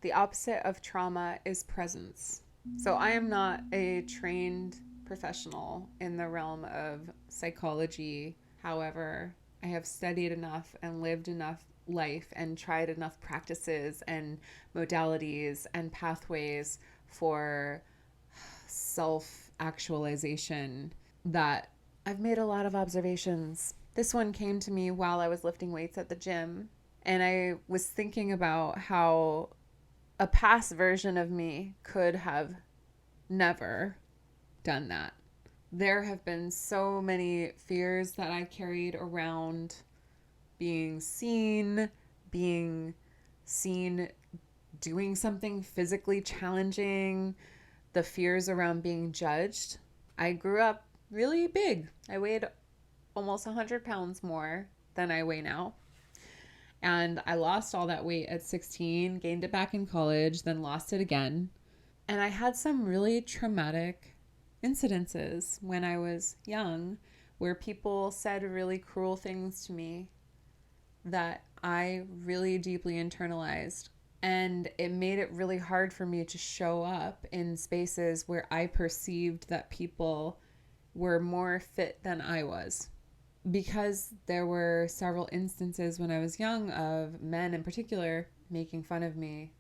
The opposite of trauma is presence. So I am not a trained professional in the realm of psychology. However, I have studied enough and lived enough life and tried enough practices and modalities and pathways for self actualization that I've made a lot of observations. This one came to me while I was lifting weights at the gym, and I was thinking about how a past version of me could have never done that. There have been so many fears that I carried around being being seen doing something physically challenging, the fears around being judged. I grew up really big. I weighed almost 100 pounds more than I weigh now. And I lost all that weight at 16, gained it back in college, then lost it again. And I had some really traumatic incidences when I was young where people said really cruel things to me that I really deeply internalized. And it made it really hard for me to show up in spaces where I perceived that people were more fit than I was. Because there were several instances when I was young of men in particular making fun of me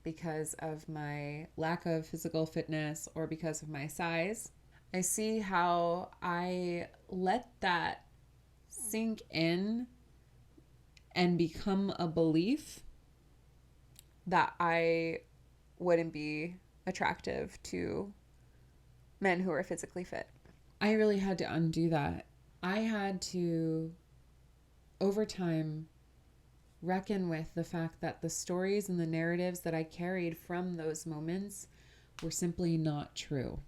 because of my lack of physical fitness or because of my size, I see how I let that sink in and become a belief that I wouldn't be attractive to men who are physically fit. I really had to undo that. I had to, over time, reckon with the fact that the stories and the narratives that I carried from those moments were simply not true.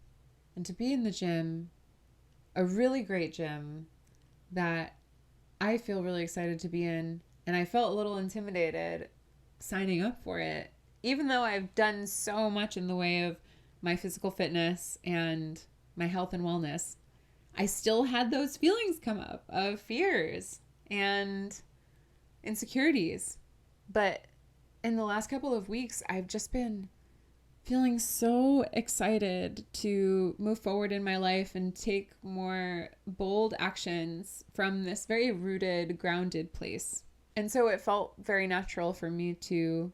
And to be in the gym, a really great gym that I feel really excited to be in, and I felt a little intimidated signing up for it, even though I've done so much in the way of my physical fitness and my health and wellness, I still had those feelings come up of fears and insecurities. But in the last couple of weeks, I've just been feeling so excited to move forward in my life and take more bold actions from this very rooted, grounded place. And so it felt very natural for me to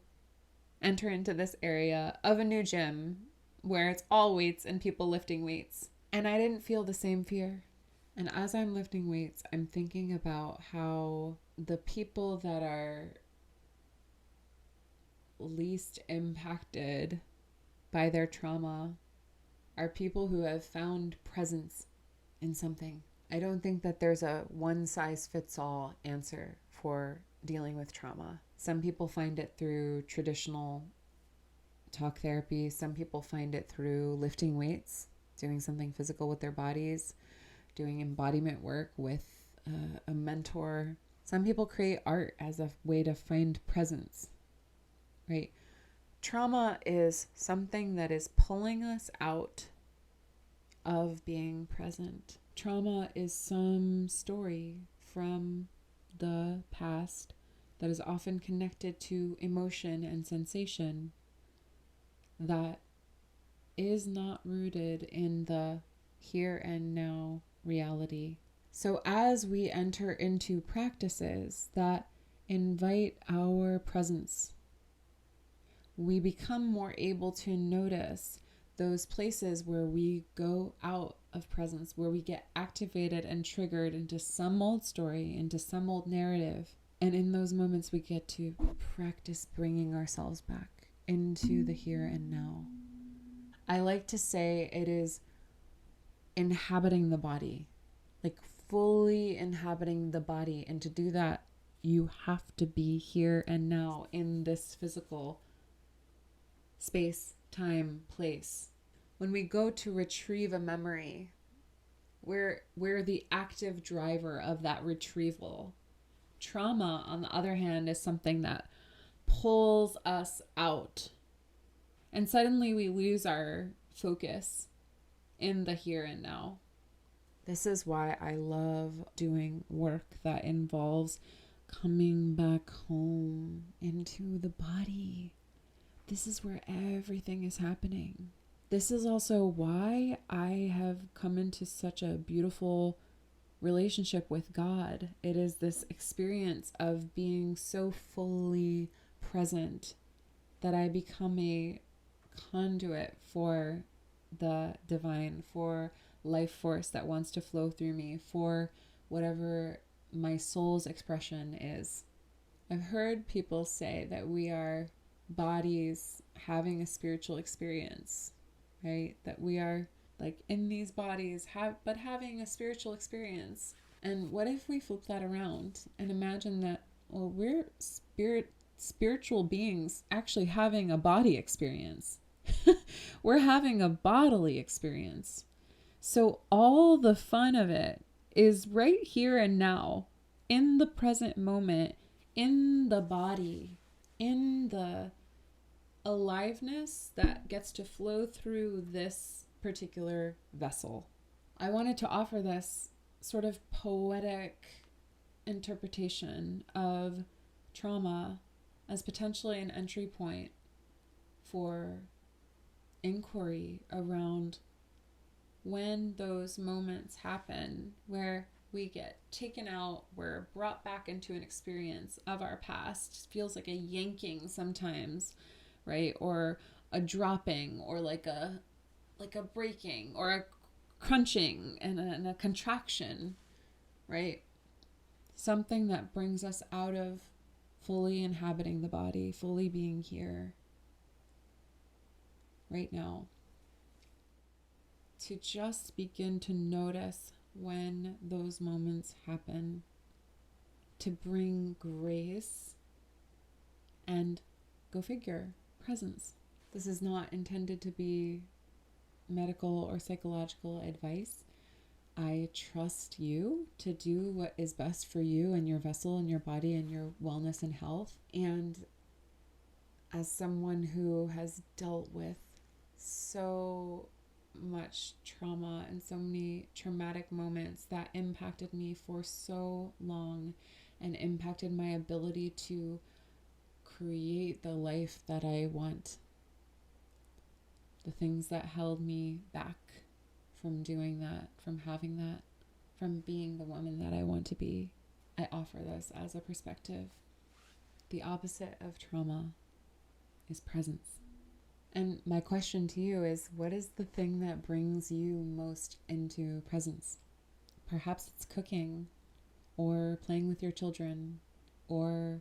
enter into this area of a new gym where it's all weights and people lifting weights. And I didn't feel the same fear. And as I'm lifting weights, I'm thinking about how the people that are least impacted by their trauma are people who have found presence in something. I don't think that there's a one size fits all answer for dealing with trauma. Some people find it through traditional talk therapy, some people find it through lifting weights, doing something physical with their bodies, doing embodiment work with a mentor. Some people create art as a way to find presence, right? Trauma is something that is pulling us out of being present. Trauma is some story from the past that is often connected to emotion and sensation that is not rooted in the here and now reality. So as we enter into practices that invite our presence, we become more able to notice those places where we go out of presence, where we get activated and triggered into some old story, into some old narrative. And in those moments, we get to practice bringing ourselves back into the here and now. I like to say it is inhabiting the body, like fully inhabiting the body. And to do that, you have to be here and now in this physical space, time, place. When we go to retrieve a memory, we're the active driver of that retrieval. Trauma, on the other hand, is something that pulls us out. And suddenly we lose our focus in the here and now. This is why I love doing work that involves coming back home into the body, this is where everything is happening. This is also why I have come into such a beautiful relationship with God. It is this experience of being so fully present that I become a conduit for the divine, for life force that wants to flow through me, for whatever my soul's expression is. I've heard people say that we are bodies having a spiritual experience, right? That we are like in these bodies but having a spiritual experience. And what if we flip that around and imagine that, well, we're spiritual beings actually having a body experience. We're having a bodily experience. So all the fun of it is right here and now, in the present moment, in the body, in the aliveness that gets to flow through this particular vessel. I wanted to offer this sort of poetic interpretation of trauma as potentially an entry point for inquiry around when those moments happen where we get taken out, we're brought back into an experience of our past. It feels like a yanking sometimes, right? Or a dropping, or like a breaking, or a crunching and a contraction, right? Something that brings us out of fully inhabiting the body, fully being here right now. To just begin to notice when those moments happen, to bring grace and, go figure, presence. This is not intended to be medical or psychological advice. I trust you to do what is best for you and your vessel and your body and your wellness and health. And as someone who has dealt with so much trauma and so many traumatic moments that impacted me for so long and impacted my ability to create the life that I want, the things that held me back from doing that, from having that, from being the woman that I want to be, I offer this as a perspective. The opposite of trauma is presence. And my question to you is, what is the thing that brings you most into presence? Perhaps it's cooking, or playing with your children, or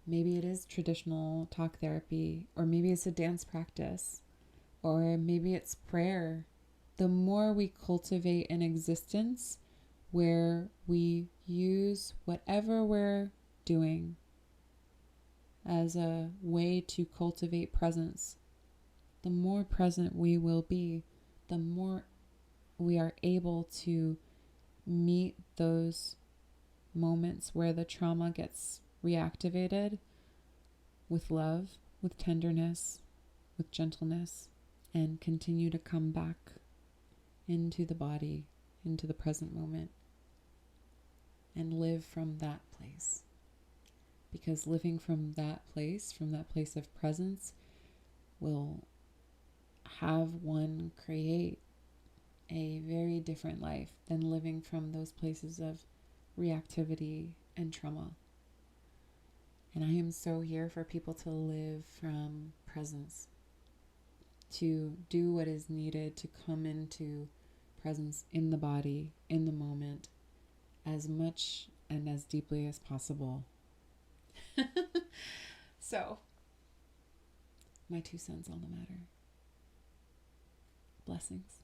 maybe it is traditional talk therapy, or maybe it's a dance practice, or maybe it's prayer. The more we cultivate an existence where we use whatever we're doing as a way to cultivate presence, the more present we will be, the more we are able to meet those moments where the trauma gets reactivated with love, with tenderness, with gentleness, and continue to come back into the body, into the present moment, and live from that place. Because living from that place of presence, will have one create a very different life than living from those places of reactivity and trauma. And I am so here for people to live from presence, to do what is needed to come into presence in the body, in the moment, as much and as deeply as possible. So, my 2 cents on the matter. Blessings.